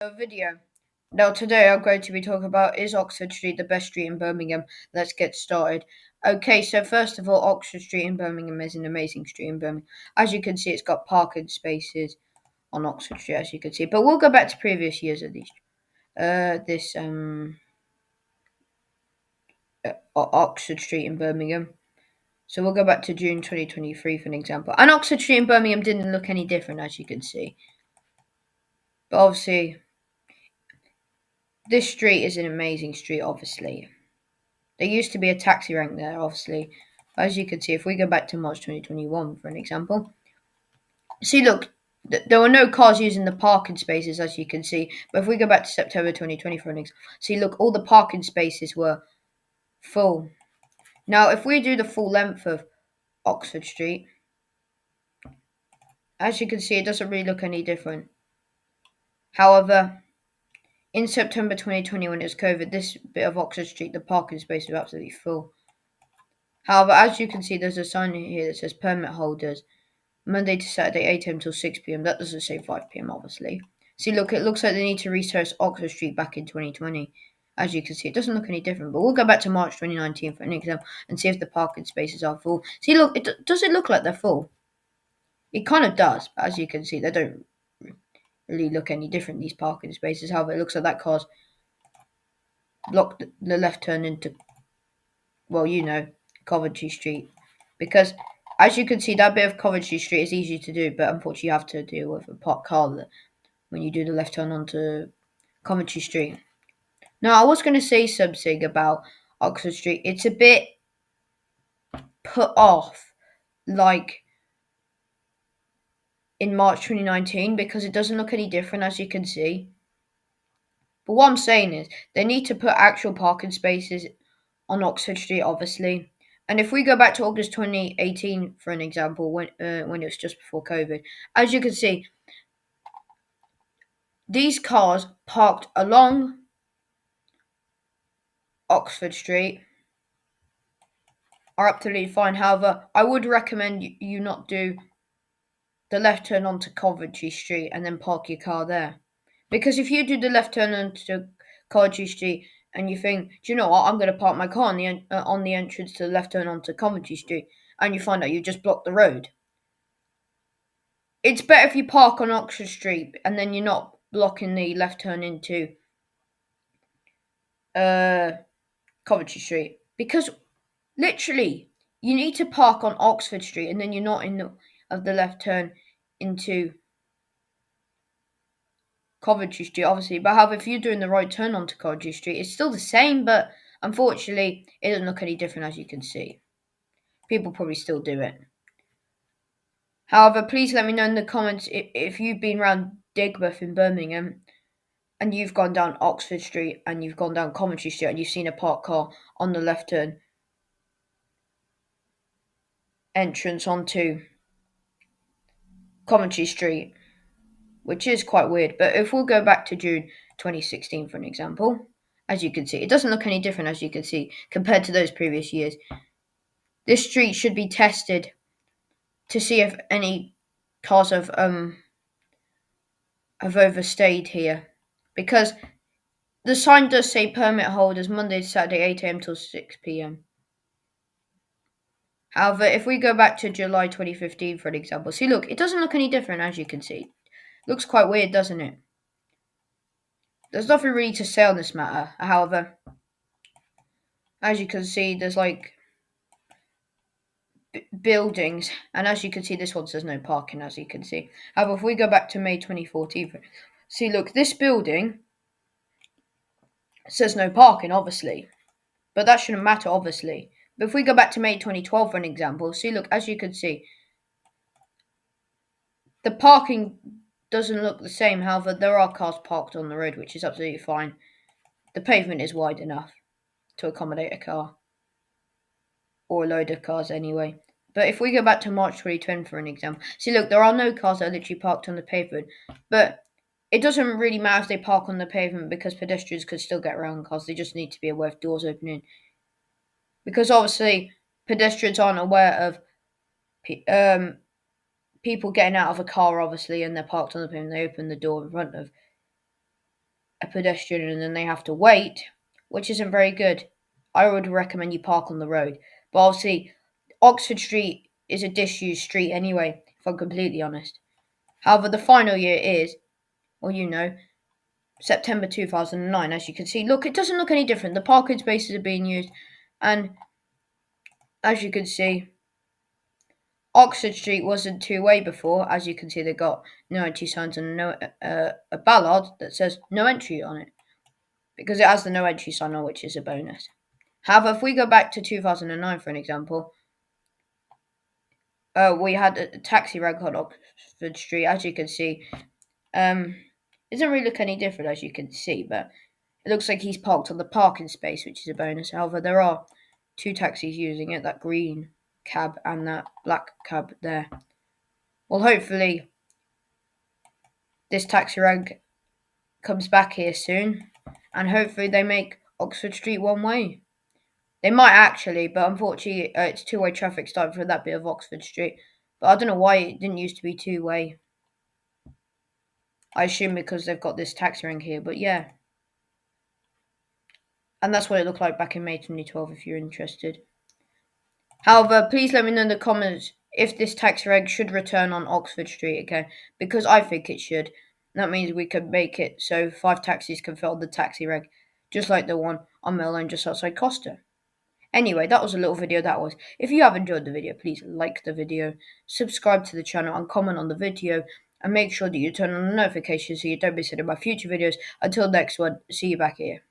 Video. Now, today I'm going to be talking about, is Oxford Street the best street in Birmingham? Let's get started. Okay, so first of all, Oxford Street in Birmingham is an amazing street in Birmingham. As you can see, it's got parking spaces on Oxford Street, as you can see. But we'll go back to previous years of these. Oxford Street in Birmingham. So we'll go back to June 2023 for an example. And Oxford Street in Birmingham didn't look any different, as you can see. But obviously, this street is an amazing street, obviously. There used to be a taxi rank there, obviously. As you can see, if we go back to March 2021, for an example. See, look, there were no cars using the parking spaces, as you can see. But if we go back to September 2020, for an example, see, look, all the parking spaces were full. Now, if we do the full length of Oxford Street, as you can see, it doesn't really look any different. However, in September 2020, when it was COVID, this bit of Oxford Street, the parking space was absolutely full. However, as you can see, there's a sign here that says permit holders, Monday to Saturday, 8 a.m. till 6 p.m. That doesn't say 5 p.m., obviously. See, look, it looks like they need to research Oxford Street back in 2020. As you can see, it doesn't look any different. But we'll go back to March 2019 for an example and see if the parking spaces are full. See, look, does it look like they're full? It kind of does, but as you can see, they don't really look any different, these parking spaces. However, it looks like that car's blocked the left turn into, well, Coventry Street. Because, as you can see, that bit of Coventry Street is easy to do, but unfortunately you have to deal with a parked car when you do the left turn onto Coventry Street. Now, I was going to say something about Oxford Street. It's a bit put off, like in March 2019, because it doesn't look any different, as you can see. But what I'm saying is, they need to put actual parking spaces on Oxford Street, obviously. And if we go back to August 2018, for an example, when it was just before COVID, as you can see, these cars parked along Oxford Street are absolutely fine. However, I would recommend you not do the left turn onto Coventry Street and then park your car there. Because if you do the left turn onto Coventry Street and you think, do you know what, I'm going to park my car on the entrance to the left turn onto Coventry Street, and you find out you just blocked the road. It's better if you park on Oxford Street and then you're not blocking the left turn into Coventry Street. Because literally, you need to park on Oxford Street and then you're not in the left turn into Coventry Street, obviously. But however, if you're doing the right turn onto Coventry Street, it's still the same, but unfortunately, it doesn't look any different, as you can see. People probably still do it. However, please let me know in the comments if you've been around Digbeth in Birmingham and you've gone down Oxford Street and you've gone down Coventry Street and you've seen a parked car on the left turn entrance onto Coventry Street, which is quite weird. But if we'll go back to June 2016 for an example, as you can see, it doesn't look any different, as you can see, compared to those previous years. This street should be tested to see if any cars have overstayed here, because the sign does say permit holders Monday to Saturday 8 a.m. till 6 p.m. However, if we go back to July 2015 for an example, see, look, it doesn't look any different, as you can see. Looks quite weird, doesn't it? There's nothing really to say on this matter. However, as you can see, there's like buildings, and as you can see, this one says no parking, as you can see. However, if we go back to May 2014, see, look, this building says no parking, obviously, but that shouldn't matter, obviously. But if we go back to May 2012 for an example, see, look, as you can see, the parking doesn't look the same. However, there are cars parked on the road, which is absolutely fine. The pavement is wide enough to accommodate a car, or a load of cars anyway. But if we go back to March 2020 for an example, see, look, there are no cars that are literally parked on the pavement, but it doesn't really matter if they park on the pavement because pedestrians could still get around cars. They just need to be aware of doors opening. Because obviously, pedestrians aren't aware of people getting out of a car, obviously, and they're parked on the pavement. They open the door in front of a pedestrian and then they have to wait, which isn't very good. I would recommend you park on the road. But obviously, Oxford Street is a disused street anyway, if I'm completely honest. However, the final year is, well, September 2009, as you can see. Look, it doesn't look any different. The parking spaces are being used, and as you can see, Oxford Street wasn't two-way before. As you can see, they got no entry signs and a ballard that says no entry on it, because it has the no entry sign on, which is a bonus. However, if we go back to 2009 for an example, we had a taxi rank on Oxford Street. As you can see, it doesn't really look any different, as you can see, but it looks like he's parked on the parking space, which is a bonus. However, there are two taxis using it, that green cab and that black cab there. Well, hopefully this taxi rank comes back here soon, and hopefully they make Oxford Street one way. They might actually, but unfortunately it's two-way traffic starting for that bit of Oxford Street. But I don't know why it didn't used to be two-way. I assume because they've got this taxi rank here, but yeah. And that's what it looked like back in May 2012 if you're interested. However, please let me know in the comments if this taxi rank should return on Oxford Street again, because I think it should. That means we can make it so 5 taxis can fit on the taxi rank, just like the one on Mill Lane just outside Costa. Anyway, that was a little video that was. If you have enjoyed the video, please like the video, subscribe to the channel and comment on the video, and make sure that you turn on the notifications so you don't miss any of my future videos. Until next one, see you back here.